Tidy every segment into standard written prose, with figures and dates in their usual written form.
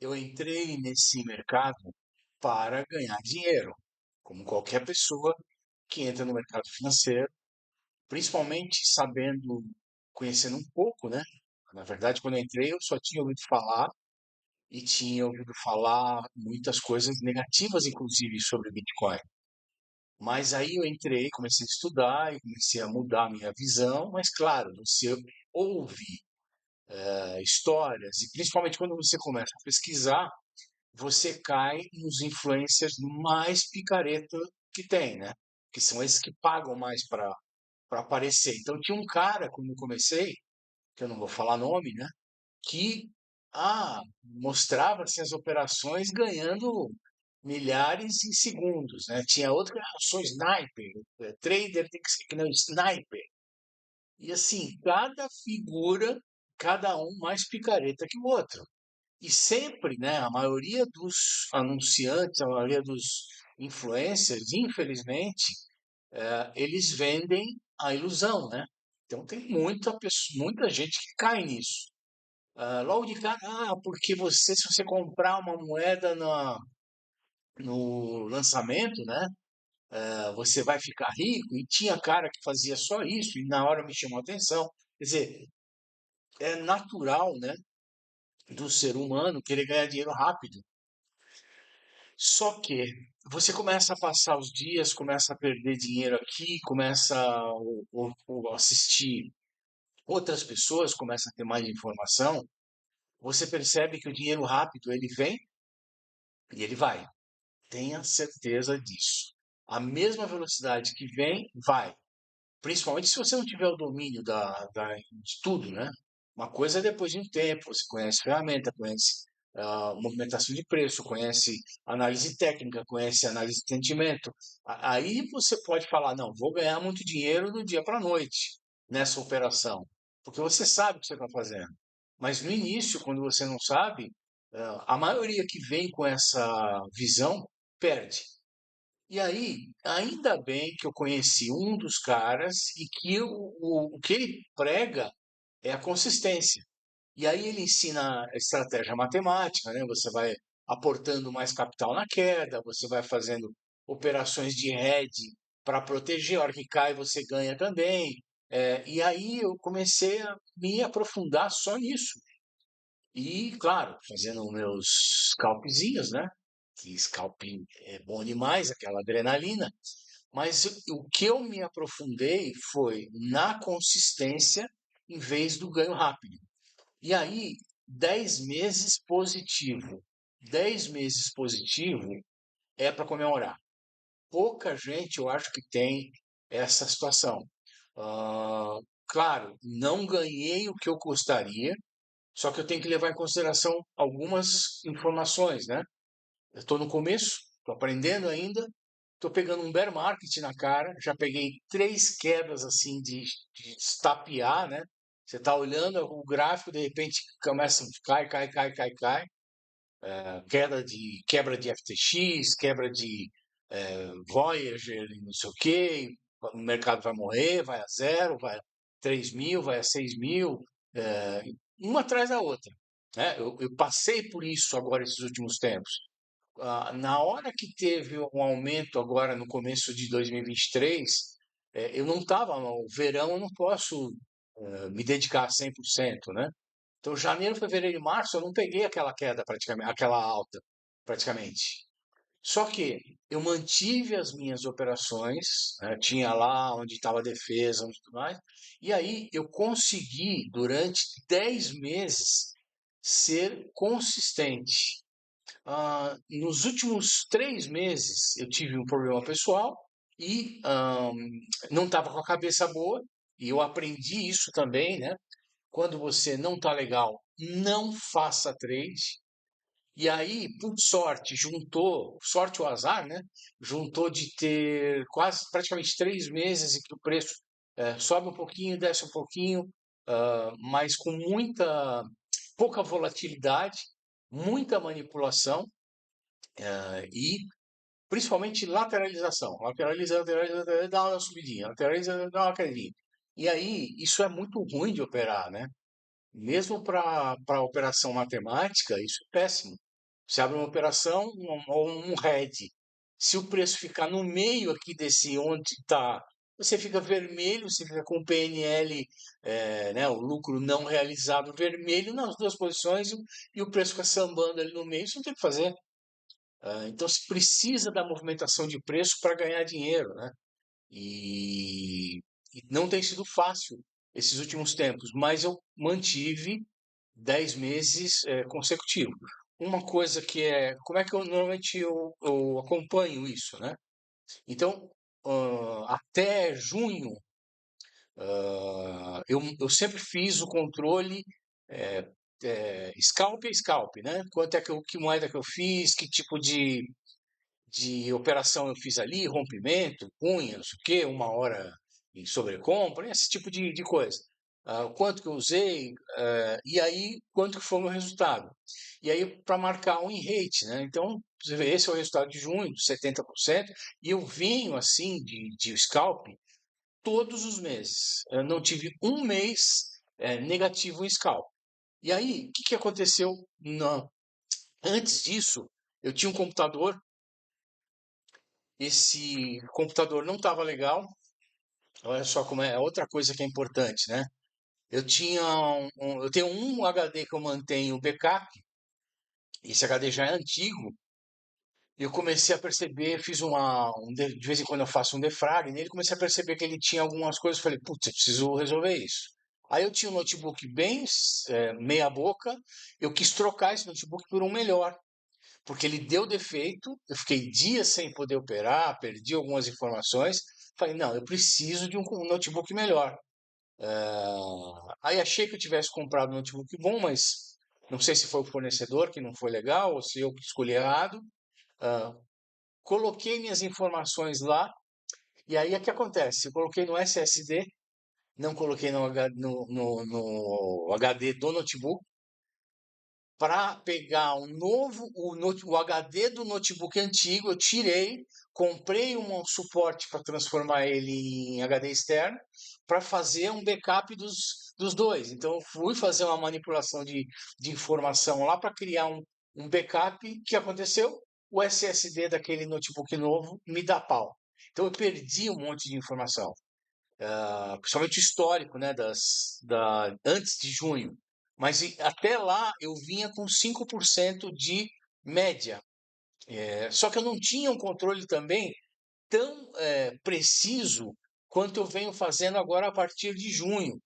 eu entrei nesse mercado para ganhar dinheiro, como qualquer pessoa que entra no mercado financeiro, principalmente sabendo, conhecendo um pouco, né? Na verdade, quando eu entrei, eu só tinha ouvido falar e tinha ouvido falar muitas coisas negativas, inclusive, sobre Bitcoin. Mas aí eu entrei, comecei a estudar e comecei a mudar a minha visão, mas claro, você ouve histórias, e principalmente quando você começa a pesquisar, você cai nos influencers mais picareta que tem, né? Que são esses que pagam mais para aparecer. Então tinha um cara, quando eu comecei, que eu não vou falar nome, né? Que mostrava assim, as operações ganhando milhares em segundos, né? Tinha outro que eu sou sniper, trader tem que ser que não sniper. E assim, cada figura, cada um mais picareta que o outro. E sempre, né, a maioria dos anunciantes, a maioria dos influencers, infelizmente, eles vendem a ilusão, né? Então tem muita gente que cai nisso. Logo de cara, porque se você comprar uma moeda no lançamento, né, você vai ficar rico. E tinha cara que fazia só isso e na hora me chamou a atenção. Quer dizer, é natural, né, do ser humano querer ganhar dinheiro rápido. Só que você começa a passar os dias, começa a perder dinheiro aqui, começa a assistir outras pessoas, começa a ter mais informação, você percebe que o dinheiro rápido ele vem e ele vai. Tenha certeza disso. A mesma velocidade que vem, vai. Principalmente se você não tiver o domínio de tudo, né? Uma coisa é depois de um tempo, você conhece ferramenta, conhece movimentação de preço, conhece análise técnica, conhece análise de sentimento. Aí você pode falar, não, vou ganhar muito dinheiro do dia para a noite nessa operação, porque você sabe o que você está fazendo. Mas no início, quando você não sabe, a maioria que vem com essa visão perde. E aí, ainda bem que eu conheci um dos caras e que o que ele prega é a consistência. E aí ele ensina a estratégia matemática, né? Você vai aportando mais capital na queda, você vai fazendo operações de hedge para proteger, a hora que cai você ganha também. E aí eu comecei a me aprofundar só nisso. E, claro, fazendo meus scalpzinhos, né? Que scalp é bom demais, aquela adrenalina. Mas o que eu me aprofundei foi na consistência em vez do ganho rápido. E aí, 10 meses positivo. 10 meses positivo é para comemorar. Pouca gente, eu acho que tem essa situação. Ah, claro, não ganhei o que eu gostaria, só que eu tenho que levar em consideração algumas informações, né? Eu estou no começo, estou aprendendo ainda, estou pegando um bear market na cara, já peguei três quedas assim de estapear, né? Você está olhando o gráfico, de repente começa, cai. Quebra de FTX, quebra de Voyager, e não sei o quê. O mercado vai morrer, vai a zero, vai a 3 mil, vai a 6 mil, é, uma atrás da outra. Né? Eu passei por isso agora esses últimos tempos. Na hora que teve um aumento agora no começo de 2023, eu não estava no verão, eu não posso me dedicar a 100%, né? Então, janeiro, fevereiro e março, eu não peguei aquela queda praticamente, aquela alta praticamente. Só que eu mantive as minhas operações, né, tinha lá onde estava a defesa, onde tudo mais, e aí eu consegui, durante 10 meses, ser consistente. Nos últimos 3 meses, eu tive um problema pessoal e não estava com a cabeça boa, e eu aprendi isso também, né? Quando você não está legal, não faça trade. E aí, por sorte, juntou, sorte ou azar, né? Juntou de ter quase praticamente 3 meses em que o preço sobe um pouquinho, desce um pouquinho, mas com pouca volatilidade, muita manipulação e principalmente lateralização. Lateraliza, dá uma subidinha, lateraliza, dá uma quedinha. E aí, isso é muito ruim de operar, né? Mesmo para operação matemática, isso é péssimo. Você abre uma operação ou um RED. Se o preço ficar no meio aqui desse onde está, você fica vermelho, você fica com o PNL, né, o lucro não realizado vermelho nas duas posições e o preço fica sambando ali no meio, você não tem o que fazer. Então se precisa da movimentação de preço para ganhar dinheiro, né? E, e não tem sido fácil esses últimos tempos, mas eu mantive 10 meses consecutivos. Uma coisa que é, como é que eu normalmente eu acompanho isso, né? Então, até junho, eu sempre fiz o controle scalp a scalp, né? Quanto é que moeda que eu fiz, que tipo de operação eu fiz ali, rompimento, cunha, não sei o quê, uma hora em sobrecompra, esse tipo de coisa. Quanto que eu usei, e aí quanto que foi o meu resultado. E aí para marcar um rate, né? Então, você vê, esse é o resultado de junho, 70%, e eu venho assim de scalp todos os meses. Eu não tive um mês negativo em scalp. E aí, o que, que aconteceu? Antes disso, eu tinha um computador, esse computador não estava legal. Olha só como é outra coisa que é importante, né? Eu tenho um HD que eu mantenho backup. Esse HD já é antigo. E eu comecei a perceber, de vez em quando eu faço um defrag nele, comecei a perceber que ele tinha algumas coisas. Falei, putz, eu preciso resolver isso. Aí eu tinha um notebook bem meia boca. Eu quis trocar esse notebook por um melhor, porque ele deu defeito, eu fiquei dias sem poder operar, perdi algumas informações. Falei, não, eu preciso de um notebook melhor. Aí achei que eu tivesse comprado um notebook bom, mas não sei se foi o fornecedor que não foi legal ou se eu que escolhi errado. Ah, Coloquei minhas informações lá e aí o que acontece? Eu coloquei no SSD, não coloquei no HD do notebook, para pegar o HD do notebook antigo, eu tirei, comprei um suporte para transformar ele em HD externo, para fazer um backup dos dois. Então, eu fui fazer uma manipulação de informação lá para criar um backup. O que aconteceu? O SSD daquele notebook novo me dá pau. Então, eu perdi um monte de informação, principalmente histórico, né, antes de junho. Mas até lá eu vinha com 5% de média. Só que eu não tinha um controle também tão preciso quanto eu venho fazendo agora a partir de junho.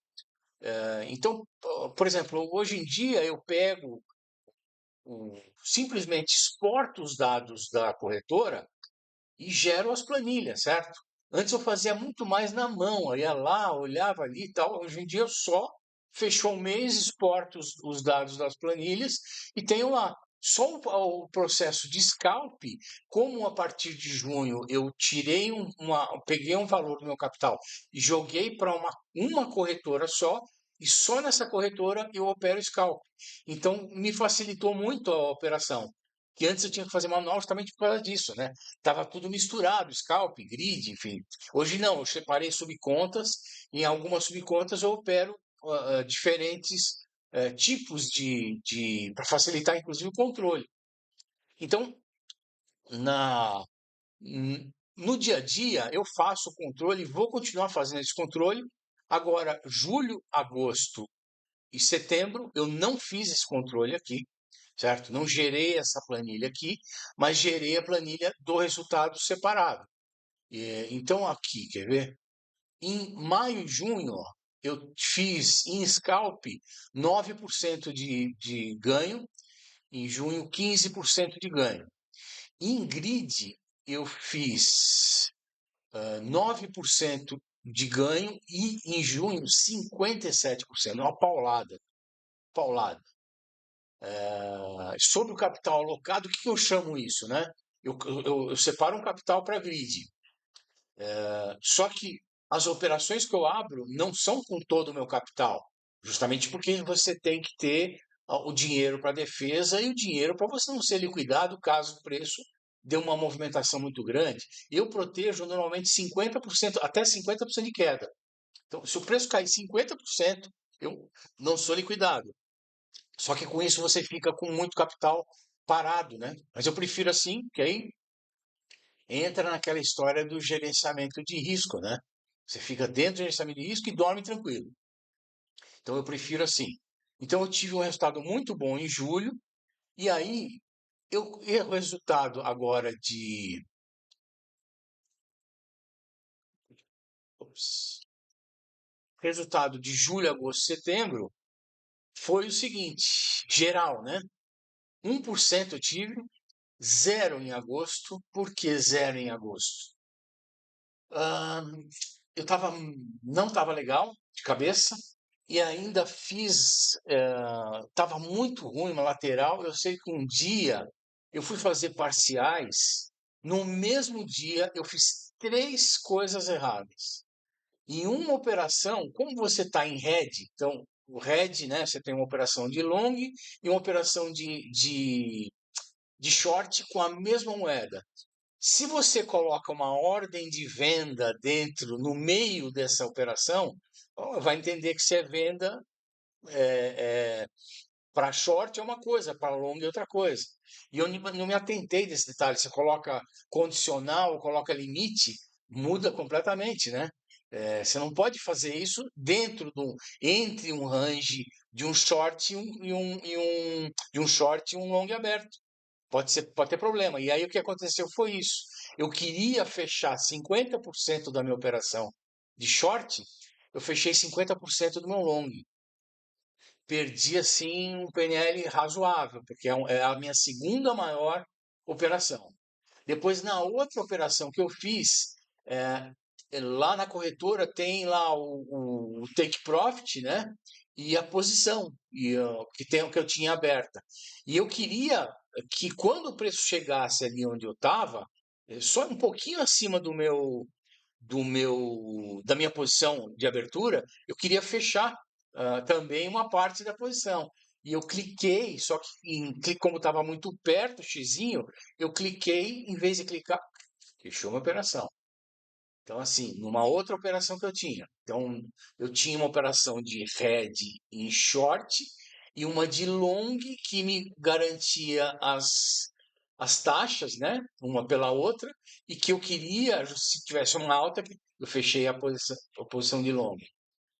Então, por exemplo, hoje em dia eu pego, simplesmente exporto os dados da corretora e gero as planilhas, certo? Antes eu fazia muito mais na mão, eu ia lá, olhava ali e tal. Hoje em dia eu só fechou o mês, exporto os dados das planilhas e tenho lá. Só o processo de scalp, como a partir de junho eu tirei peguei um valor do meu capital e joguei para uma corretora só, e só nessa corretora eu opero scalp. Então me facilitou muito a operação, que antes eu tinha que fazer manual justamente por causa disso, né? Tava tudo misturado, scalp, grid, enfim. Hoje não, eu separei subcontas, e em algumas subcontas eu opero diferentes tipos para facilitar inclusive o controle. Então, na, no dia a dia eu faço o controle, vou continuar fazendo esse controle. Agora, julho, agosto e setembro, eu não fiz esse controle aqui, certo? Não gerei essa planilha aqui, mas gerei a planilha do resultado separado. Então, aqui, quer ver? Em maio e junho, ó, eu fiz em scalp 9% de ganho, em junho 15% de ganho. Em grid, eu fiz 9% de ganho e em junho 57%, uma paulada, paulada. Sobre o capital alocado, o que eu chamo isso, né? Eu separo um capital para grid. Só que as operações que eu abro não são com todo o meu capital, justamente porque você tem que ter o dinheiro para defesa e o dinheiro para você não ser liquidado caso o preço dê uma movimentação muito grande. Eu protejo normalmente 50%, até 50% de queda. Então, se o preço cair 50%, eu não sou liquidado. Só que com isso você fica com muito capital parado, né? Mas eu prefiro assim, que aí entra naquela história do gerenciamento de risco, né? Você fica dentro do gerenciamento de risco e dorme tranquilo. Então eu prefiro assim. Então eu tive um resultado muito bom em julho, e aí e o resultado agora de. Ops, resultado de julho, agosto, setembro foi o seguinte, geral, né? 1% eu tive, zero em agosto. Por que zero em agosto? Ah, eu não estava legal de cabeça e ainda estava muito ruim uma lateral. Eu sei que um dia eu fui fazer parciais, no mesmo dia eu fiz três coisas erradas. Em uma operação, como você está em head, então o head, né, você tem uma operação de long e uma operação de short com a mesma moeda. Se você coloca uma ordem de venda dentro, no meio dessa operação, vai entender que se é venda para short é uma coisa, para long é outra coisa. E eu não me atentei desse detalhe. Você coloca condicional, coloca limite, muda completamente, né? Você não pode fazer isso entre um range de um short de um short e um long aberto. Pode ter problema. E aí o que aconteceu foi isso. Eu queria fechar 50% da minha operação de short, eu fechei 50% do meu long. Perdi assim um PNL razoável, porque é a minha segunda maior operação. Depois, na outra operação que eu fiz, é, lá na corretora tem lá o take profit, né? E a posição que eu tinha aberta. E eu queria que quando o preço chegasse ali onde eu estava, só um pouquinho acima da minha posição de abertura, eu queria fechar também uma parte da posição. E eu cliquei, só que como estava muito perto, o xizinho, eu cliquei, em vez de clicar, fechou uma operação. Então, assim, numa outra operação que eu tinha. Então, eu tinha uma operação de head em short e uma de long que me garantia as taxas, né? Uma pela outra, e que eu queria, se tivesse uma alta, eu fechei a posição de long.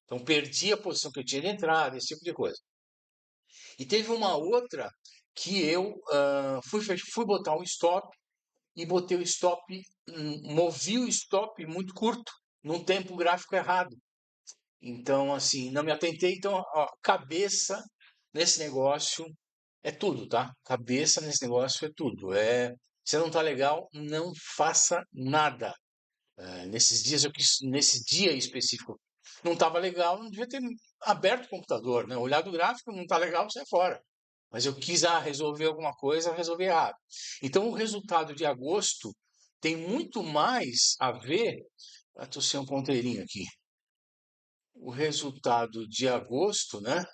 Então, perdi a posição que eu tinha de entrada, esse tipo de coisa. E teve uma outra que eu fui botar um stop e botei o stop, movi o stop muito curto, num tempo gráfico errado. Então, assim, não me atentei. Então, ó, cabeça nesse negócio é tudo, tá? Cabeça nesse negócio é tudo. Você não tá legal, não faça nada. Nesse dia específico, não estava legal, não devia ter aberto o computador, né? Olhar do gráfico, não está legal, sai fora. Mas eu quis resolver alguma coisa, resolvi errado. Então, o resultado de agosto tem muito mais a ver. Estou sem um ponteirinho aqui. O resultado de agosto, né?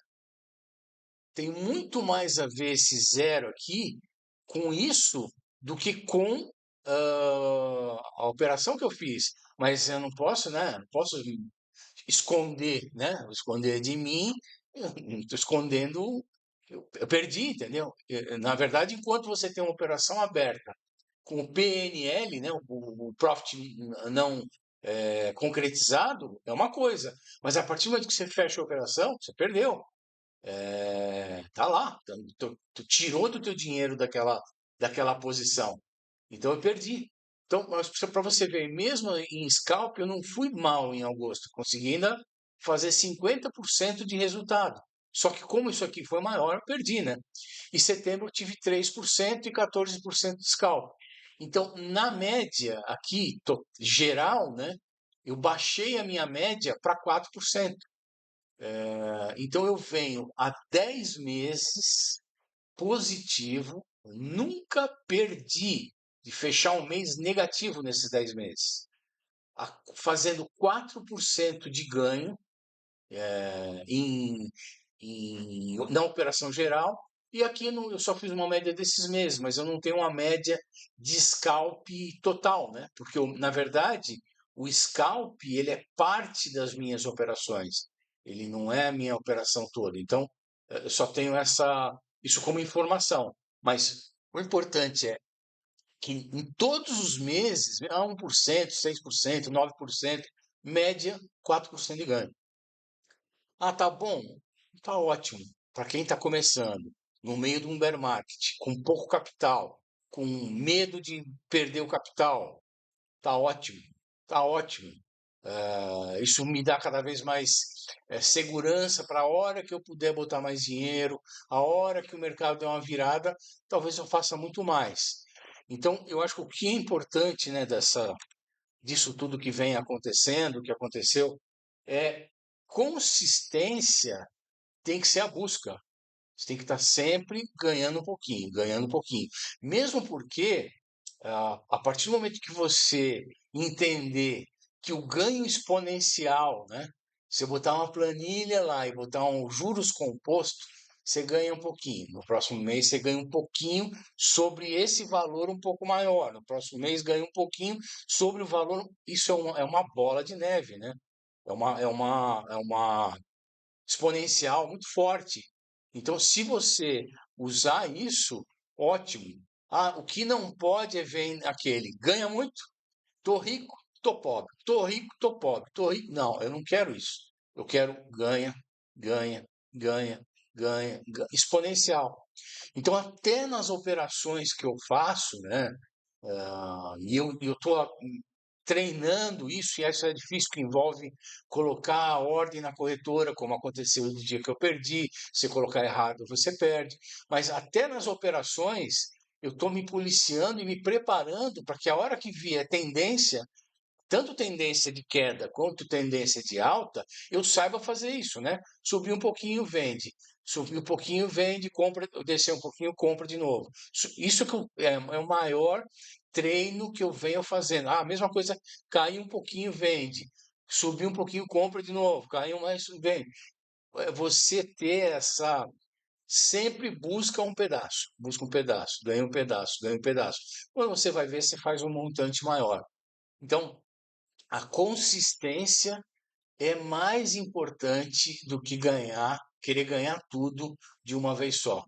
Tem muito mais a ver esse zero aqui com isso do que com a operação que eu fiz. Mas eu não posso, né? Não posso esconder, né? Esconder de mim, estou escondendo, eu perdi, entendeu? Na verdade, enquanto você tem uma operação aberta com o PNL, né, o Profit não concretizado, é uma coisa. Mas a partir do momento que você fecha a operação, você perdeu. Tá lá, tu tirou do teu dinheiro daquela posição. Então eu perdi. Então, para você ver, mesmo em scalp, eu não fui mal em agosto. Consegui ainda fazer 50% de resultado. Só que como isso aqui foi maior, eu perdi, né? Em setembro eu tive 3% e 14% de scalp. Então, na média aqui, geral, né? Eu baixei a minha média para 4%. Então eu venho há 10 meses positivo, nunca perdi de fechar um mês negativo nesses 10 meses, fazendo 4% de ganho eh, em, na operação geral. E aqui eu só fiz uma média desses meses, mas eu não tenho uma média de scalp total, né? Porque na verdade o scalp ele é parte das minhas operações, ele não é a minha operação toda. Então eu só tenho isso como informação, mas O importante é que em todos os meses, 1%, 6%, 9%, média 4% de ganho. Ah, tá bom, tá ótimo. Para quem está começando, no meio de um bear market, com pouco capital, com medo de perder o capital, tá ótimo, tá ótimo. Isso me dá cada vez mais segurança para a hora que eu puder botar mais dinheiro, a hora que o mercado der uma virada, talvez eu faça muito mais. Então, eu acho que o que é importante, né, disso tudo que vem acontecendo, que aconteceu, é consistência tem que ser a busca. Você tem que estar sempre ganhando um pouquinho, ganhando um pouquinho. Mesmo porque a partir do momento que você entender que o ganho exponencial, né? Você botar uma planilha lá e botar um juros composto, você ganha um pouquinho. No próximo mês você ganha um pouquinho sobre esse valor um pouco maior. No próximo mês ganha um pouquinho sobre o valor. Isso é uma bola de neve, né? É uma exponencial muito forte. Então, se você usar isso, ótimo. Ah, o que não pode é ver aquele ganha muito, tô rico, tô pobre, tô rico, tô pobre, tô rico. Não, eu não quero isso. Eu quero ganha, ganha, ganha, ganha, ganha exponencial. Então, até nas operações que eu faço, né? E eu estou treinando isso, e isso é difícil, que envolve colocar a ordem na corretora, como aconteceu no dia que eu perdi. Se colocar errado, você perde. Mas até nas operações, eu estou me policiando e me preparando para que a hora que vier tendência, tanto tendência de queda quanto tendência de alta, eu saiba fazer isso, né? Subir um pouquinho, vende. Subir um pouquinho, vende, compra, descer um pouquinho, compra de novo. Isso é o maior treino que eu venho fazendo. Ah, a mesma coisa, cair um pouquinho, vende. Subir um pouquinho, compra de novo. Caiu mais, vende. Você ter essa. Sempre busca um pedaço, ganha um pedaço, ganha um pedaço. Quando você vai ver, você faz um montante maior. Então, a consistência é mais importante do que querer ganhar tudo de uma vez só.